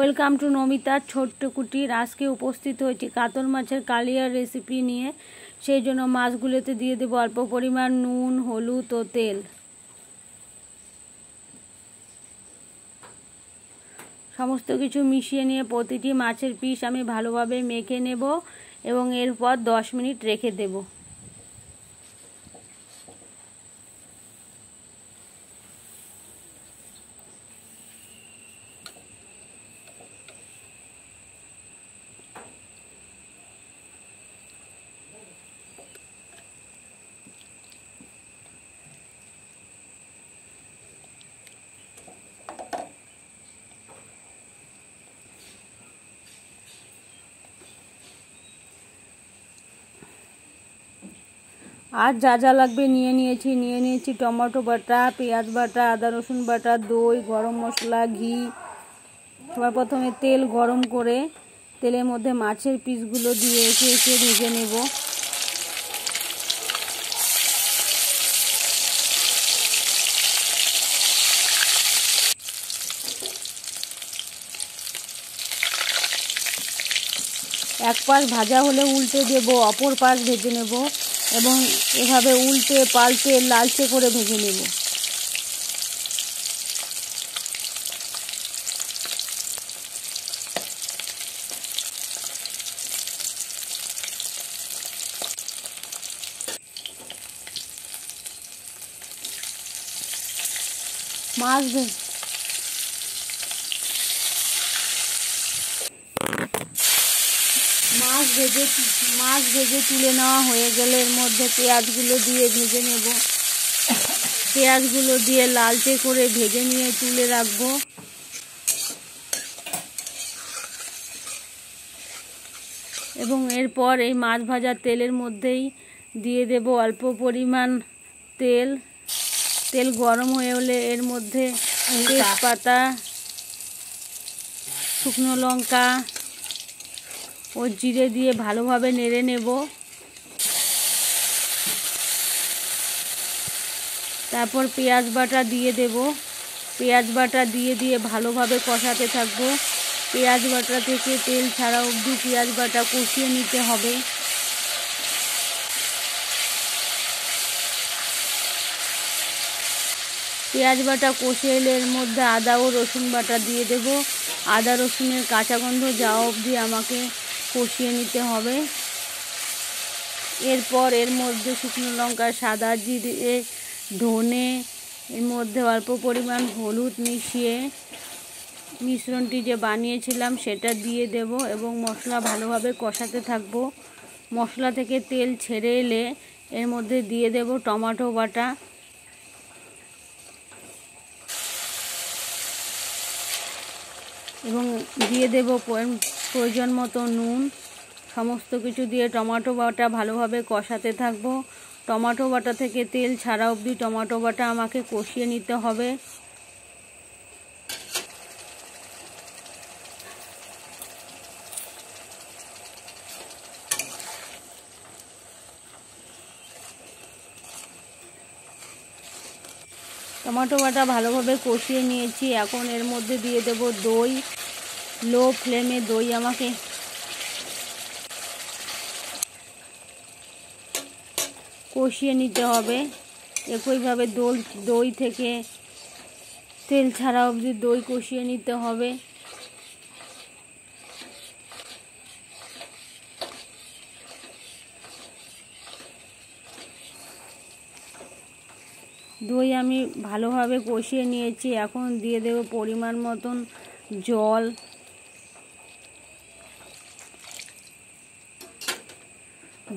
Welcome to নমিতার ছোট্ট কুটির। আজকে উপস্থিত হয়েছি কাতল মাছের কালিয়ার রেসিপি নিয়ে। সেই জন্য মাছগুলোতে দিয়ে দেবো অল্প পরিমাণ নুন, হলুদ ও তেল। সমস্ত কিছু মিশিয়ে নিয়ে প্রতিটি মাছের পিস আমি ভালোভাবে মেখে নেব এবং এরপর 10 মিনিট রেখে দেব। আর যা যা লাগবে নিয়ে নিয়েছি টমেটো বাটা, পেঁয়াজ বাটা, আদা রসুন বাটা, দই, গরম মশলা, ঘি। সবার প্রথমে তেল গরম করে তেলের মধ্যে মাছের পিসগুলো দিয়ে একে একে ভেজে নেব। এক পাশ ভাজা হলে উল্টে দেব, অপর পাশ ভেজে নেব এবং এভাবে উল্টে পাল্টে লালচে করে ভেজে নেব। মাছ ভেজে তুলে নেওয়া হয়ে গেলে এর মধ্যে পেঁয়াজগুলো দিয়ে ভেজে নেব। পেঁয়াজগুলো দিয়ে লালচে করে ভেজে নিয়ে তুলে রাখবো। এবং এরপর এই মাছ ভাজার তেলের মধ্যেই দিয়ে দেব অল্প পরিমাণ তেল। তেল গরম হয়ে হলে এর মধ্যে তেজপাতা, শুকনো লঙ্কা ও জিরে দিয়ে ভালোভাবে নেড়ে নেব। তারপর পেঁয়াজ বাটা দিয়ে দেব। পেঁয়াজ বাটা দিয়ে ভালোভাবে কষাতে থাকবো। পেঁয়াজ বাটা থেকে তেল ছাড়া অবধি পেঁয়াজ বাটা কষিয়ে নিতে হবে। পেঁয়াজ বাটা কষে এলে এর মধ্যে আদা ও রসুন বাটা দিয়ে দেব। আদা রসুনের কাঁচা গন্ধ যাওয়া অবধি আমাকে কষিয়ে নিতে হবে। এরপর এর মধ্যে শুকনো লঙ্কা, সাদা জিরে, ধনে, এর মধ্যে অল্প পরিমাণ হলুদ মিশিয়ে মিশ্রণটি যে বানিয়েছিলাম সেটা দিয়ে দেব এবং মশলা ভালোভাবে কষাতে থাকব। মশলা থেকে তেল ছেড়ে এলে এর মধ্যে দিয়ে দেব টমেটো বাটা এবং দিয়ে দেব প্রয়োজন মতো নুন। সমস্ত কিছু দিয়ে টমেটো বাটা ভালোভাবে কষাতে থাকব। টমেটো বাটা থেকে তেল ছাড়া অবধি টমেটো বাটা আমাকে কষিয়ে নিতে হবে। টমেটো বাটা ভালোভাবে কষিয়ে নিয়েছি। এখন এর মধ্যে দিয়ে দেব দই। লো ফ্লেমে দই আমাকে কষিয়ে নিতে হবে। একইভাবে দই থেকে তেল ছাড়া অবধি দই কষিয়ে নিতে হবে। দই আমি ভালোভাবে কষিয়ে নিয়েছি। এখন দিয়ে দেব পরিমাণ মতন জল।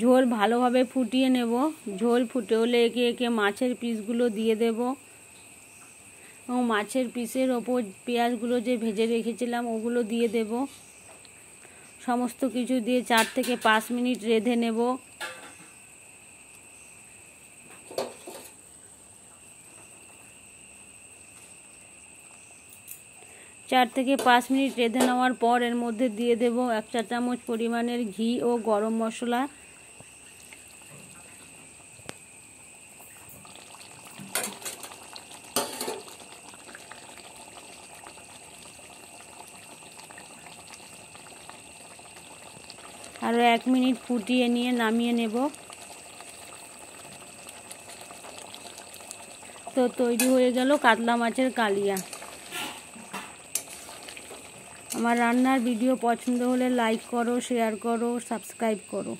ঝোল ভালোভাবে ফুটিয়ে নেব। ঝোল ফুটে হলে একে একে মাছের পিসগুলো দিয়ে দেব এবং মাছের পিসের ওপর পেঁয়াজগুলো যে ভেজে রেখেছিলাম ওগুলো দিয়ে দেব। সমস্ত কিছু দিয়ে 4 থেকে 5 মিনিট রেঁধে নেব। চার থেকে 5 মিনিট রেঁধে নেওয়ার পর এর মধ্যে দিয়ে দেব 1 চা চামচ পরিমাণের ঘি ও গরম মশলা। আরও 1 মিনিট ফুটিয়ে নিয়ে নামিয়ে নেব। তো তৈরি হয়ে গেল কাতলা মাছের কালিয়া। আমার রান্নার ভিডিও পছন্দ হলে লাইক করো, শেয়ার করো, সাবস্ক্রাইব করো।